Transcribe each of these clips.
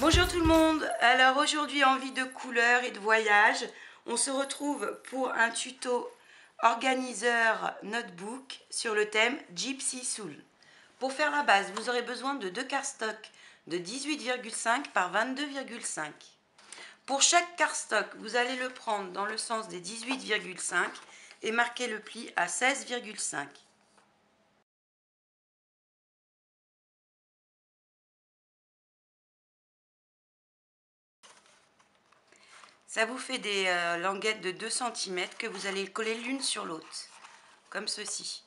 Bonjour tout le monde, alors aujourd'hui envie de couleurs et de voyage, on se retrouve pour un tuto organiseur notebook sur le thème Gypsy Soul. Pour faire la base, vous aurez besoin de 2 cardstocks de 18,5 par 22,5. Pour chaque cardstock, vous allez le prendre dans le sens des 18,5 et marquer le pli à 16,5. Ça vous fait des languettes de 2 cm que vous allez coller l'une sur l'autre, comme ceci.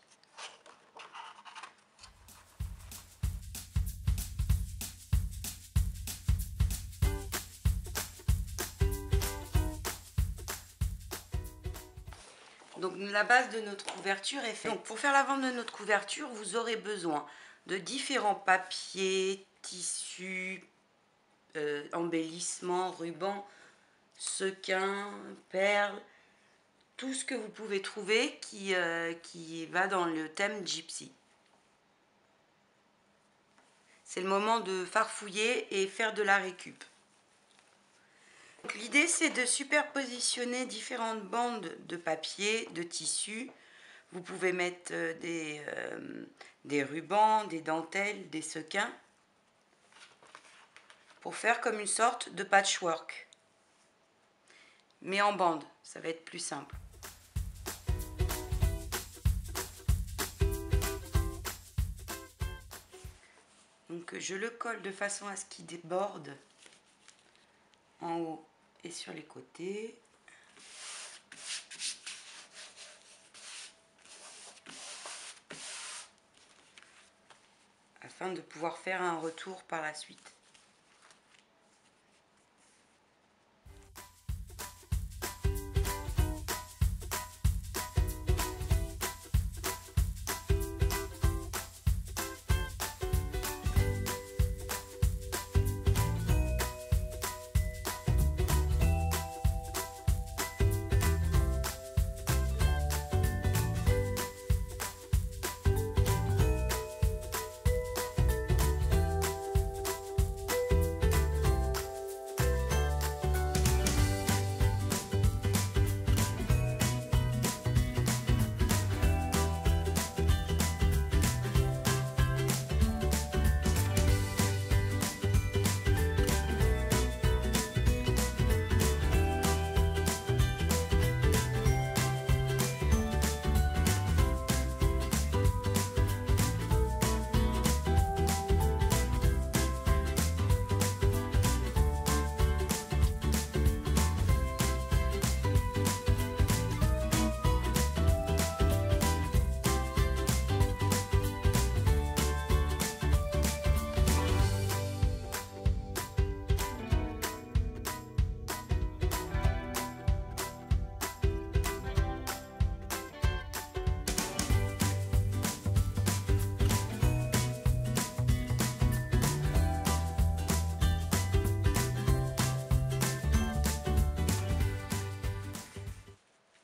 Donc la base de notre couverture est faite. Donc pour faire la vente de notre couverture, vous aurez besoin de différents papiers, tissus, embellissements, rubans, sequins, perles, tout ce que vous pouvez trouver qui va dans le thème Gypsy. C'est le moment de farfouiller et faire de la récup. L'idée, c'est de superpositionner différentes bandes de papier, de tissu. Vous pouvez mettre des rubans, des dentelles, des sequins pour faire comme une sorte de patchwork. Mais en bande, ça va être plus simple. Donc je le colle de façon à ce qu'il déborde en haut et sur les côtés. Afin de pouvoir faire un retour par la suite.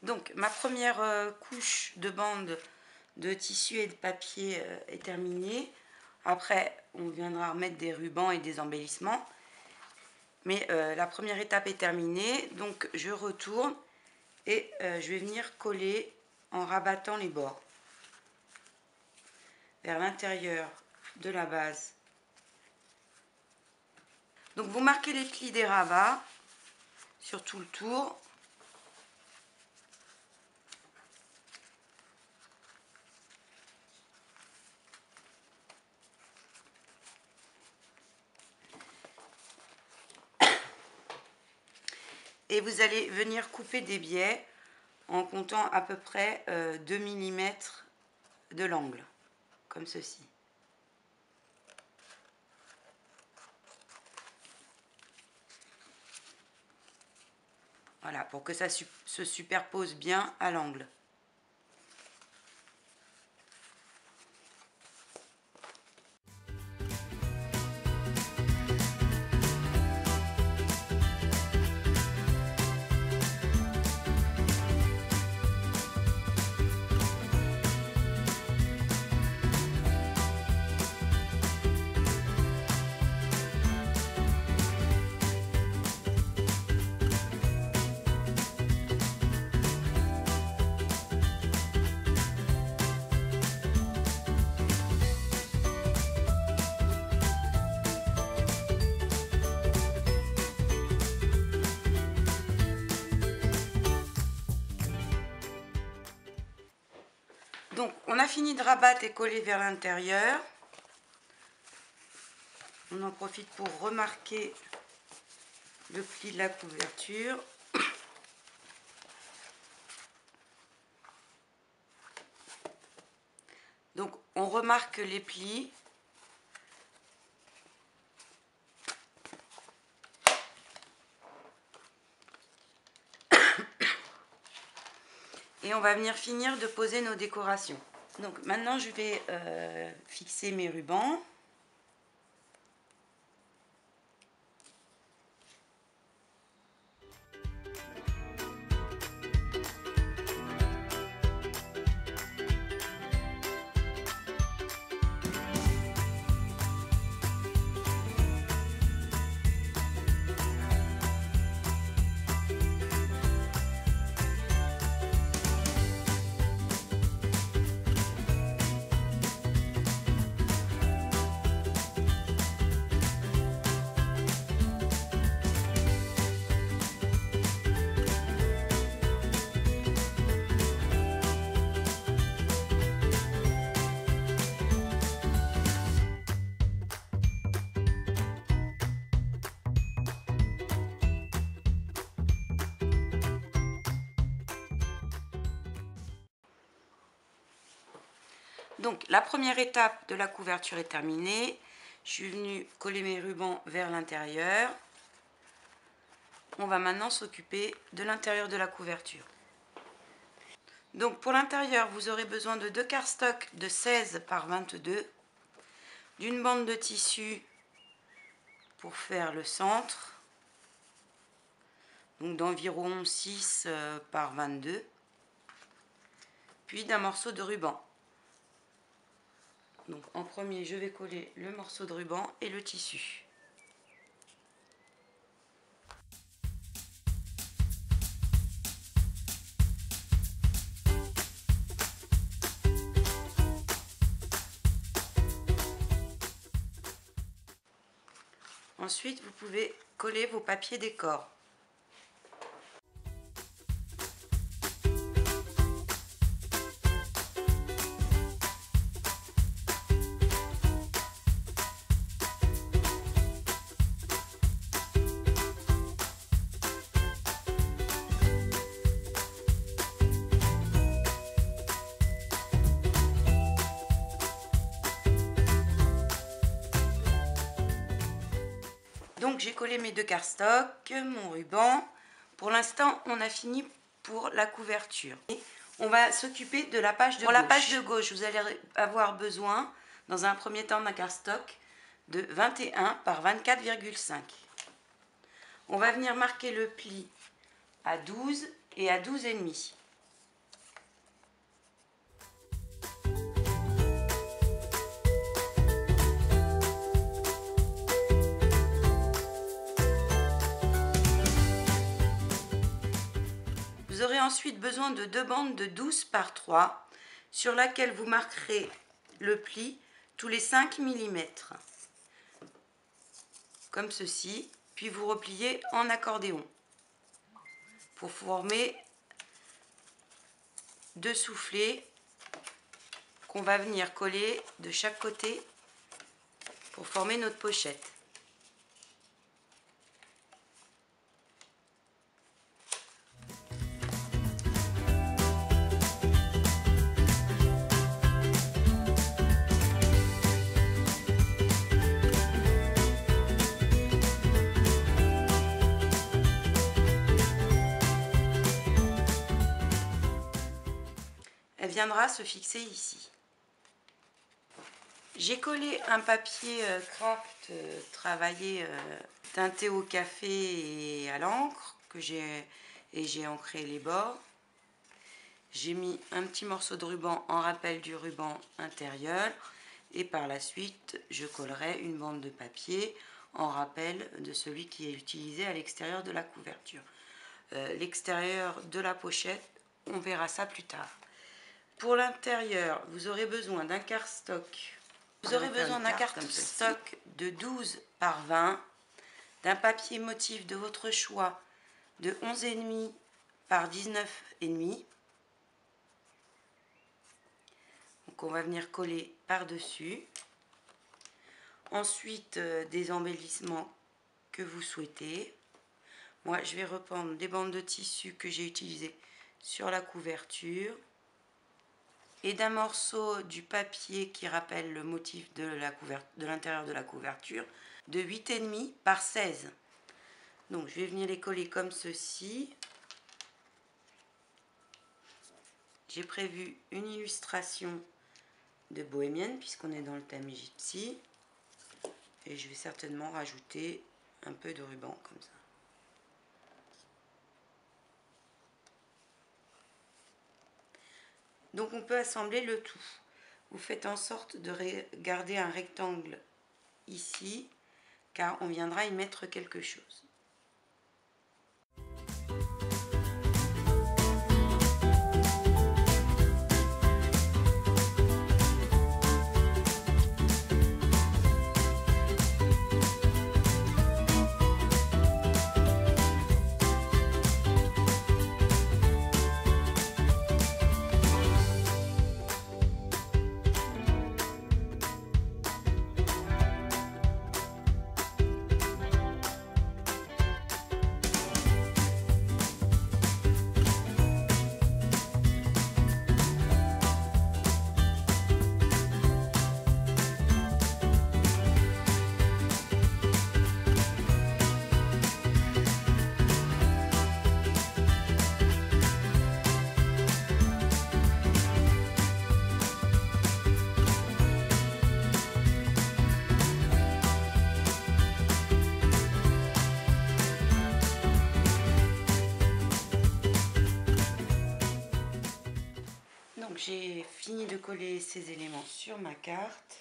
Donc ma première couche de bande de tissu et de papier est terminée. Après on viendra remettre des rubans et des embellissements. Mais la première étape est terminée. Donc je retourne et je vais venir coller en rabattant les bords vers l'intérieur de la base. Donc vous marquez les plis des rabats sur tout le tour. Et vous allez venir couper des biais en comptant à peu près 2 mm de l'angle, comme ceci. Voilà, pour que ça se superpose bien à l'angle. Donc on a fini de rabattre et coller vers l'intérieur. On en profite pour remarquer le pli de la couverture. Donc on remarque les plis. Et on va venir finir de poser nos décorations. Donc maintenant je vais fixer mes rubans. Donc la première étape de la couverture est terminée. Je suis venue coller mes rubans vers l'intérieur. On va maintenant s'occuper de l'intérieur de la couverture. Donc pour l'intérieur, vous aurez besoin de 2 cardstocks de 16 par 22, d'une bande de tissu pour faire le centre, donc d'environ 6 par 22, puis d'un morceau de ruban. Donc en premier, je vais coller le morceau de ruban et le tissu. Ensuite, vous pouvez coller vos papiers décor. Donc j'ai collé mes 2 cardstocks, mon ruban. Pour l'instant, on a fini pour la couverture. Et on va s'occuper de la page de gauche. Pour la page de gauche, vous allez avoir besoin, dans un premier temps, d'un cardstock de 21 par 24,5. On va venir marquer le pli à 12 et à 12,5. Vous aurez ensuite besoin de 2 bandes de 12 par 3 sur laquelle vous marquerez le pli tous les 5 mm. Comme ceci, puis vous repliez en accordéon pour former 2 soufflets qu'on va venir coller de chaque côté pour former notre pochette. Elle viendra se fixer ici. J'ai collé un papier craft travaillé teinté au café et à l'encre que j'ai ancré les bords. J'ai mis un petit morceau de ruban en rappel du ruban intérieur et par la suite je collerai une bande de papier en rappel de celui qui est utilisé à l'extérieur de la couverture. L'extérieur de la pochette, on verra ça plus tard. Pour l'intérieur, vous aurez besoin d'un cardstock. Vous aurez besoin d'un cardstock de 12 par 20, d'un papier motif de votre choix de 11,5 par 19,5, Donc on va venir coller par-dessus. Ensuite, des embellissements que vous souhaitez. Moi, je vais reprendre des bandes de tissu que j'ai utilisées sur la couverture et d'un morceau du papier qui rappelle le motif de l'intérieur de la couverture de 8,5 par 16. Donc, je vais venir les coller comme ceci. J'ai prévu une illustration de bohémienne puisqu'on est dans le thème gypsy. Et je vais certainement rajouter un peu de ruban comme ça. Donc on peut assembler le tout. Vous faites en sorte de garder un rectangle ici, car on viendra y mettre quelque chose. Donc j'ai fini de coller ces éléments sur ma carte.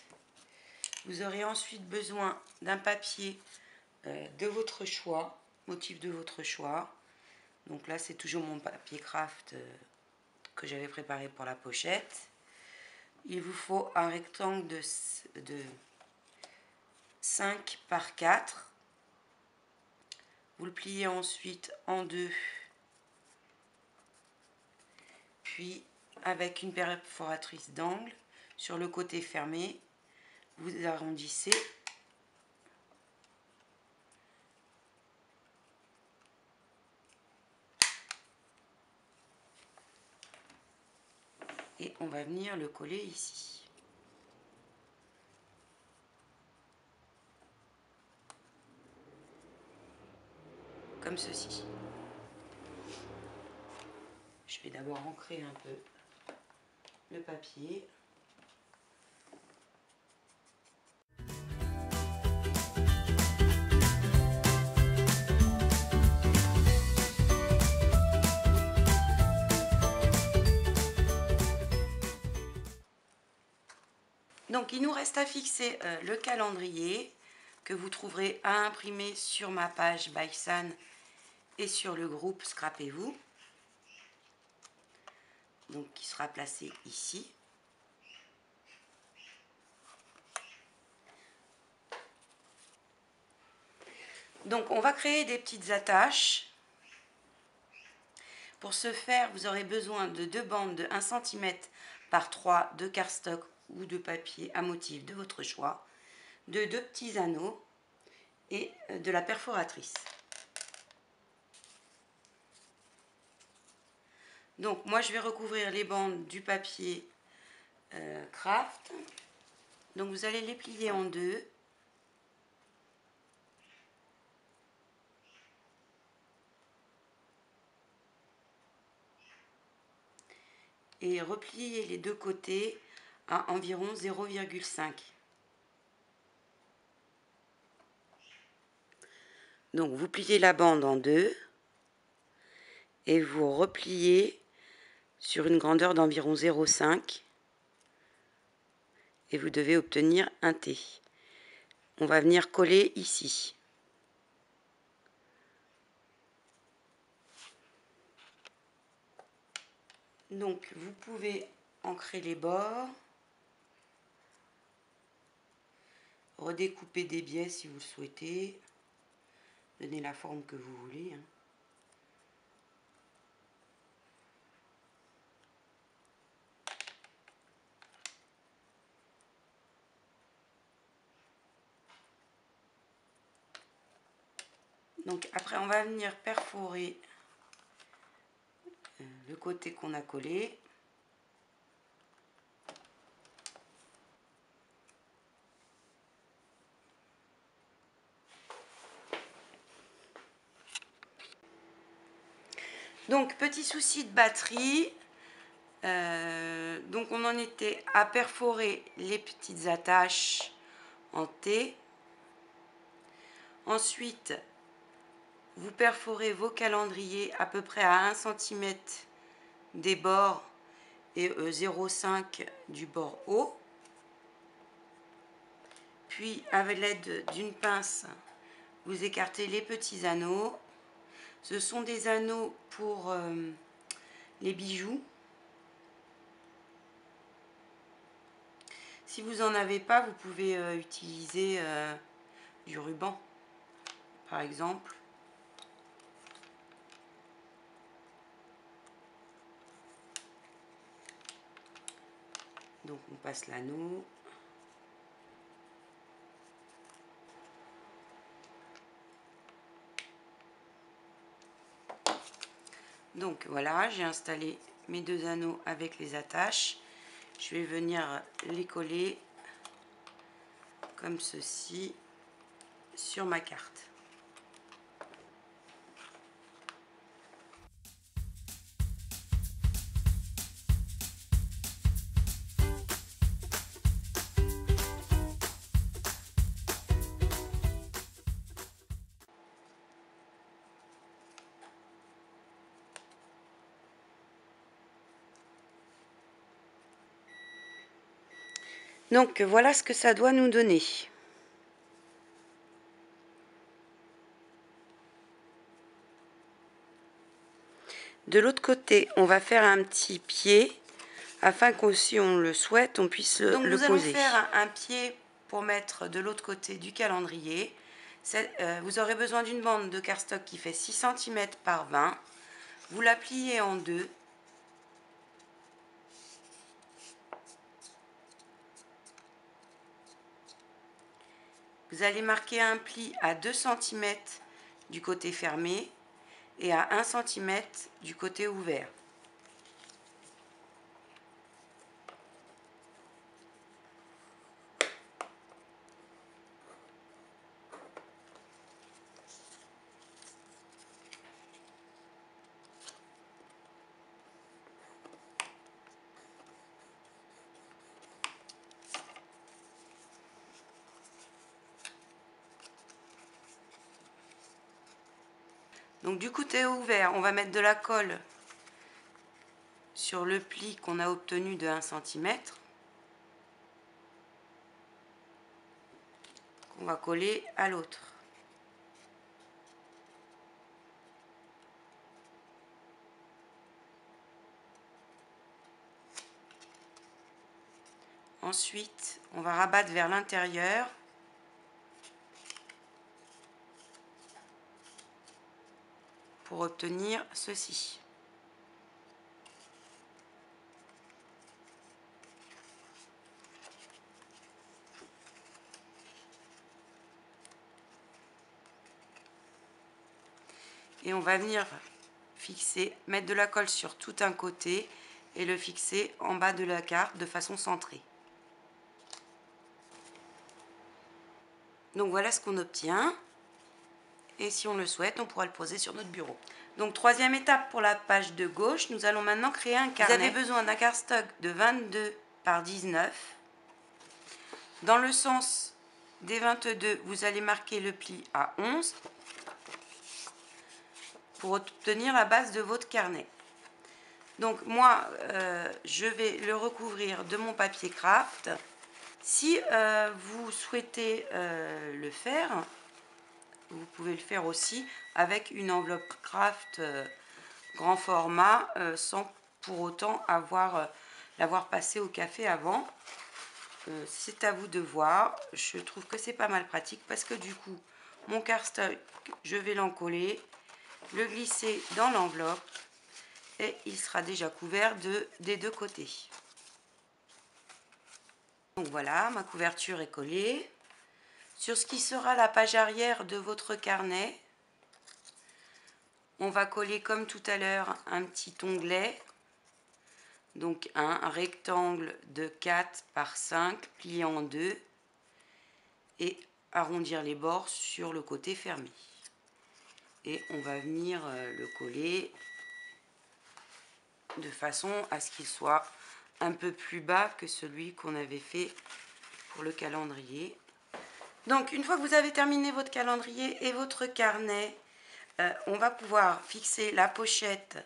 Vous aurez ensuite besoin d'un papier de votre choix, motif de votre choix. Donc là c'est toujours mon papier craft que j'avais préparé pour la pochette. Il vous faut un rectangle de 5 par 4. Vous le pliez ensuite en deux, puis avec une perforatrice d'angle sur le côté fermé, vous arrondissez et on va venir le coller ici. Comme ceci. Je vais d'abord ancrer un peu le papier. Donc il nous reste à fixer le calendrier que vous trouverez à imprimer sur ma page Baisan et sur le groupe Scrapez-vous. Donc qui sera placé ici. Donc on va créer des petites attaches. Pour ce faire, vous aurez besoin de deux bandes de 1 cm par 3 de cardstock ou de papier à motif de votre choix, de deux petits anneaux et de la perforatrice. Donc moi je vais recouvrir les bandes du papier craft. Donc vous allez les plier en deux. Et replier les deux côtés à environ 0,5. Donc vous pliez la bande en deux et vous repliez sur une grandeur d'environ 0,5 et vous devez obtenir un T. On va venir coller ici. Donc vous pouvez ancrer les bords, redécouper des biais si vous le souhaitez, donner la forme que vous voulez. Donc après on va venir perforer le côté qu'on a collé. Donc petit souci de batterie, donc on en était à perforer les petites attaches en T. Ensuite vous perforez vos calendriers à peu près à 1 cm des bords et 0,5 du bord haut. Puis avec l'aide d'une pince, vous écartez les petits anneaux. Ce sont des anneaux pour les bijoux. Si vous n'en avez pas, vous pouvez utiliser du ruban, par exemple. Donc on passe l'anneau. Donc voilà, j'ai installé mes deux anneaux avec les attaches. Je vais venir les coller comme ceci sur ma carte. Donc voilà ce que ça doit nous donner. De l'autre côté, on va faire un petit pied afin que si on le souhaite, on puisse le poser. Donc nous allons faire un pied pour mettre de l'autre côté du calendrier. Vous aurez besoin d'une bande de cardstock qui fait 6 cm par 20. Vous la pliez en deux. Vous allez marquer un pli à 2 cm du côté fermé et à 1 cm du côté ouvert. Donc du côté ouvert, on va mettre de la colle sur le pli qu'on a obtenu de 1 cm. Qu'on va coller à l'autre. Ensuite, on va rabattre vers l'intérieur. Pour obtenir ceci. Et on va venir fixer, mettre de la colle sur tout un côté et le fixer en bas de la carte de façon centrée. Donc voilà ce qu'on obtient. Et si on le souhaite, on pourra le poser sur notre bureau. Donc troisième étape pour la page de gauche, nous allons maintenant créer un carnet. Vous avez besoin d'un cardstock de 22 par 19. Dans le sens des 22, vous allez marquer le pli à 11 pour obtenir la base de votre carnet. Donc moi, je vais le recouvrir de mon papier craft. Si vous souhaitez le faire, vous pouvez le faire aussi avec une enveloppe craft grand format sans pour autant l'avoir passé au café avant. C'est à vous de voir. Je trouve que c'est pas mal pratique parce que du coup, mon cardstock, je vais l'encoller, le glisser dans l'enveloppe et il sera déjà couvert des deux côtés. Donc voilà, ma couverture est collée. Sur ce qui sera la page arrière de votre carnet, On va coller comme tout à l'heure un petit onglet, donc un rectangle de 4 par 5 plié en deux et arrondir les bords sur le côté fermé. Et on va venir le coller de façon à ce qu'il soit un peu plus bas que celui qu'on avait fait pour le calendrier. Donc une fois que vous avez terminé votre calendrier et votre carnet, on va pouvoir fixer la pochette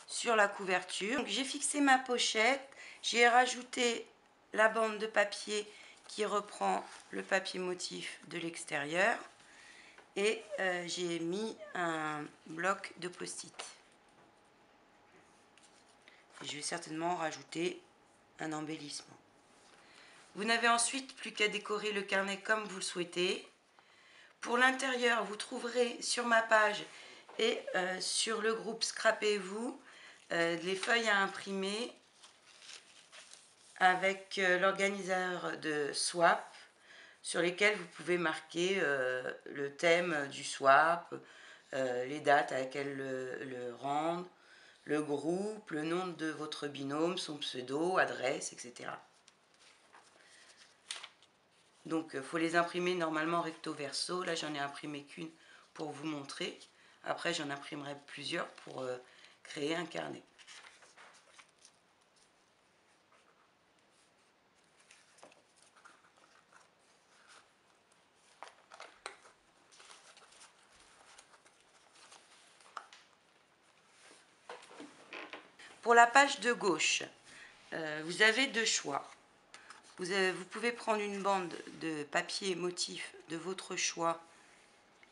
sur la couverture. J'ai fixé ma pochette, j'ai rajouté la bande de papier qui reprend le papier motif de l'extérieur et j'ai mis un bloc de post-it. Je vais certainement rajouter un embellissement. Vous n'avez ensuite plus qu'à décorer le carnet comme vous le souhaitez. Pour l'intérieur, vous trouverez sur ma page et sur le groupe Scrapez-vous les feuilles à imprimer avec l'organiseur de swap sur lesquels vous pouvez marquer le thème du swap, les dates à laquelle le rendre, le groupe, le nom de votre binôme, son pseudo, adresse, etc. Donc il faut les imprimer normalement recto verso. Là j'en ai imprimé qu'une pour vous montrer. Après j'en imprimerai plusieurs pour créer un carnet. Pour la page de gauche, vous avez deux choix. Vous pouvez prendre une bande de papier motif de votre choix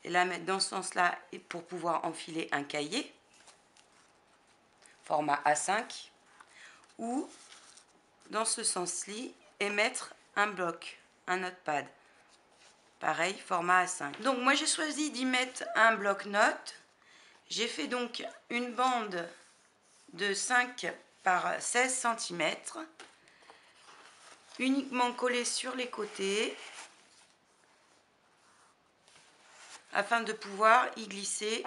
et la mettre dans ce sens-là pour pouvoir enfiler un cahier, format A5, ou dans ce sens-ci et mettre un bloc, un notepad, pareil, format A5. Donc moi j'ai choisi d'y mettre un bloc-notes. J'ai fait donc une bande de 5 par 16 cm, uniquement collée sur les côtés, afin de pouvoir y glisser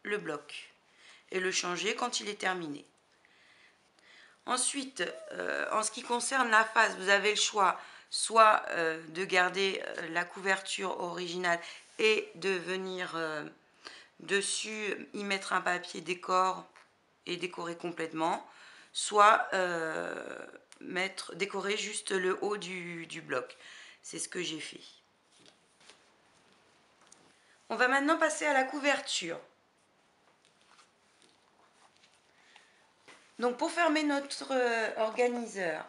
le bloc et le changer quand il est terminé. Ensuite, en ce qui concerne la face, vous avez le choix soit de garder la couverture originale et de venir dessus y mettre un papier décor et décorer complètement, soit décorer juste le haut du bloc. C'est ce que j'ai fait. On va maintenant passer à la couverture. Donc pour fermer notre organiseur,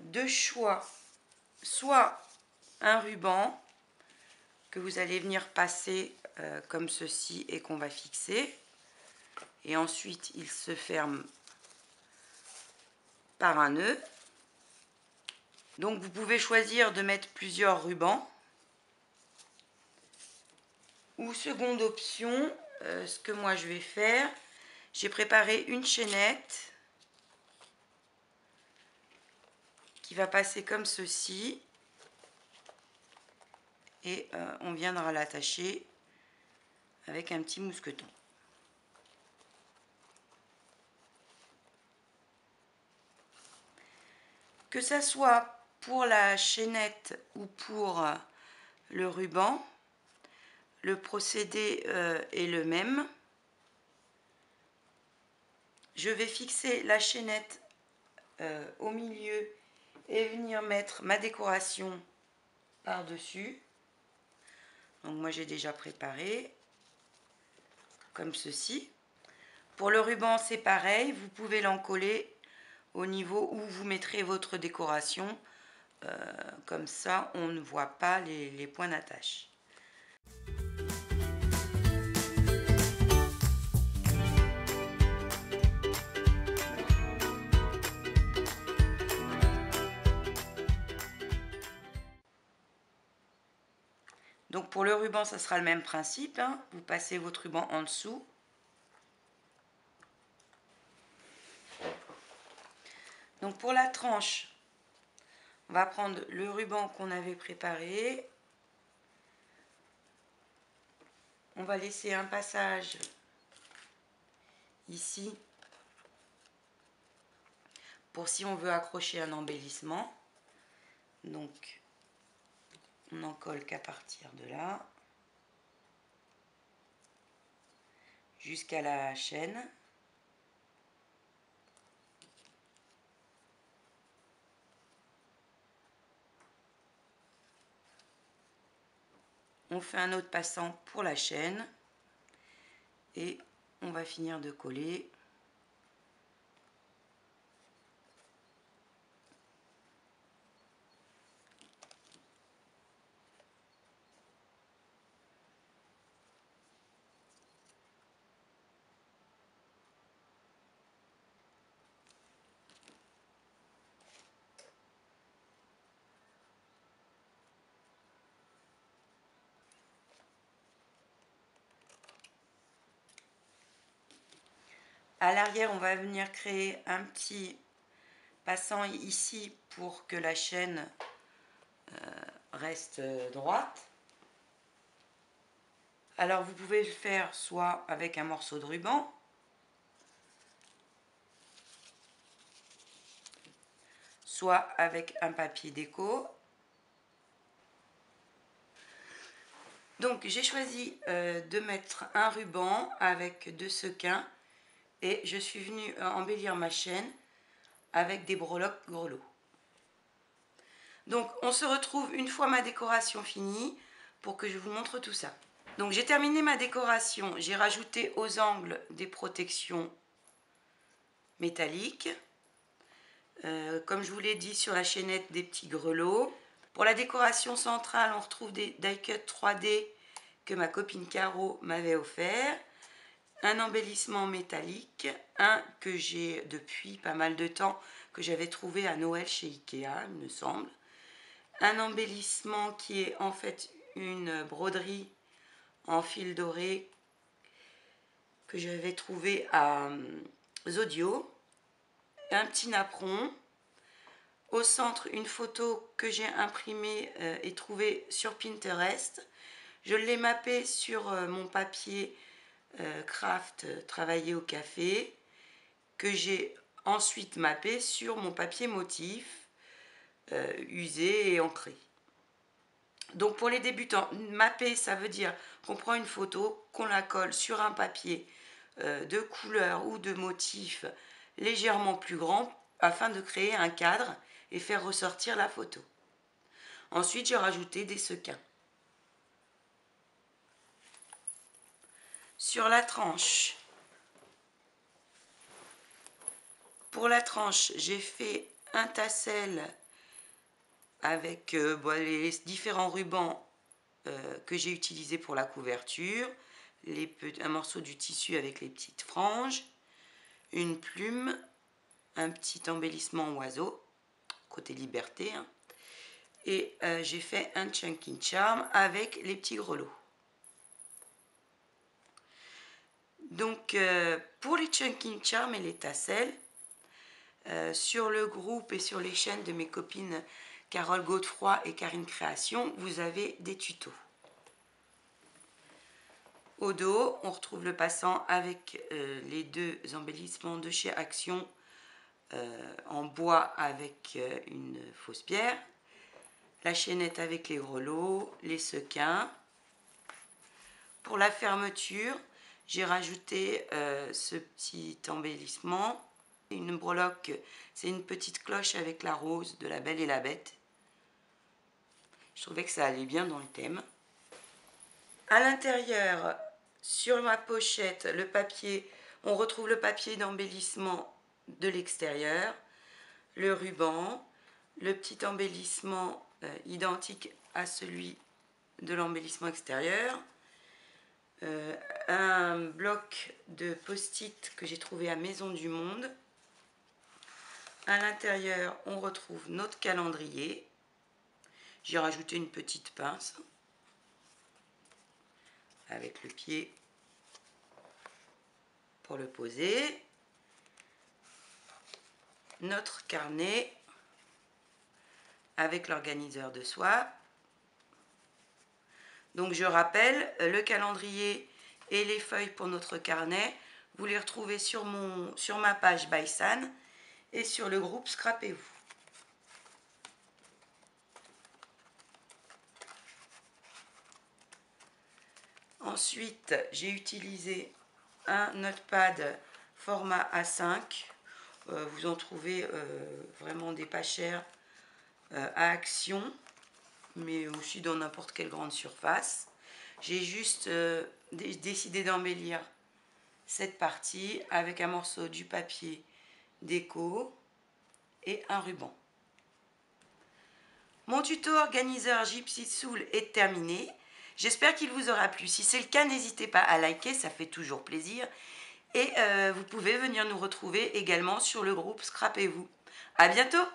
deux choix, soit un ruban que vous allez venir passer comme ceci et qu'on va fixer, et ensuite il se ferme par un nœud. Donc vous pouvez choisir de mettre plusieurs rubans, ou seconde option, ce que moi je vais faire, j'ai préparé une chaînette qui va passer comme ceci et on viendra l'attacher avec un petit mousqueton. Que ça soit pour la chaînette ou pour le ruban, le procédé est le même. Je vais fixer la chaînette au milieu et venir mettre ma décoration par-dessus. Donc moi j'ai déjà préparé comme ceci. Pour le ruban c'est pareil, vous pouvez l'encoller au niveau où vous mettrez votre décoration. Comme ça on ne voit pas les points d'attache. Donc pour le ruban, ça sera le même principe, hein. Vous passez votre ruban en dessous. Donc pour la tranche, on va prendre le ruban qu'on avait préparé. On va laisser un passage ici pour si on veut accrocher un embellissement. Donc on n'en colle qu'à partir de là jusqu'à la chaîne. On fait un autre passant pour la chaîne et on va finir de coller. À l'arrière, on va venir créer un petit passant ici pour que la chaîne reste droite. Alors vous pouvez le faire soit avec un morceau de ruban, soit avec un papier déco. Donc j'ai choisi de mettre un ruban avec 2 sequins et je suis venue embellir ma chaîne avec des breloques grelots. Donc on se retrouve une fois ma décoration finie pour que je vous montre tout ça. Donc j'ai terminé ma décoration, j'ai rajouté aux angles des protections métalliques. Comme je vous l'ai dit, sur la chaînette des petits grelots. Pour la décoration centrale, on retrouve des die-cut 3D que ma copine Caro m'avait offert. Un embellissement métallique, un que j'ai depuis pas mal de temps, que j'avais trouvé à Noël chez Ikea, il me semble. Un embellissement qui est en fait une broderie en fil doré que j'avais trouvé à Zodio. Un petit napperon. Au centre, une photo que j'ai imprimée et trouvée sur Pinterest. Je l'ai mappée sur mon papier craft travaillé au café, que j'ai ensuite mappé sur mon papier motif usé et encré. Donc pour les débutants, mapper, ça veut dire qu'on prend une photo, qu'on la colle sur un papier de couleur ou de motif légèrement plus grand afin de créer un cadre et faire ressortir la photo. Ensuite, j'ai rajouté des sequins. Sur la tranche, pour la tranche, j'ai fait un tassel avec les différents rubans que j'ai utilisés pour la couverture, un morceau du tissu avec les petites franges, une plume, un petit embellissement oiseau, côté liberté, hein, et j'ai fait un chunky charm avec les petits grelots. Donc pour les chunky charm et les tassels, sur le groupe et sur les chaînes de mes copines Carole Godefroy et Karine Création, vous avez des tutos. Au dos, on retrouve le passant avec les 2 embellissements de chez Action en bois avec une fausse pierre, la chaînette avec les grelots, les sequins. Pour la fermeture, j'ai rajouté ce petit embellissement. Une breloque, c'est une petite cloche avec la rose de La Belle et la Bête. Je trouvais que ça allait bien dans le thème. À l'intérieur, sur ma pochette, le papier, on retrouve le papier d'embellissement de l'extérieur, le ruban, le petit embellissement identique à celui de l'embellissement extérieur, un bloc de post-it que j'ai trouvé à Maison du Monde. À l'intérieur, on retrouve notre calendrier. J'ai rajouté une petite pince avec le pied pour le poser. Notre carnet avec l'organiseur de soie. Donc je rappelle, le calendrier et les feuilles pour notre carnet Vous les retrouvez sur ma page by San et sur le groupe Scrapez-vous. Ensuite, j'ai utilisé un notepad format A5. Vous en trouvez vraiment des pas chers à Action, mais aussi dans n'importe quelle grande surface. J'ai juste décidé d'embellir cette partie avec un morceau du papier déco et un ruban. Mon tuto organiseur Gypsy Soul est terminé. J'espère qu'il vous aura plu. Si c'est le cas, n'hésitez pas à liker, ça fait toujours plaisir. Et vous pouvez venir nous retrouver également sur le groupe Scrapez-vous. À bientôt!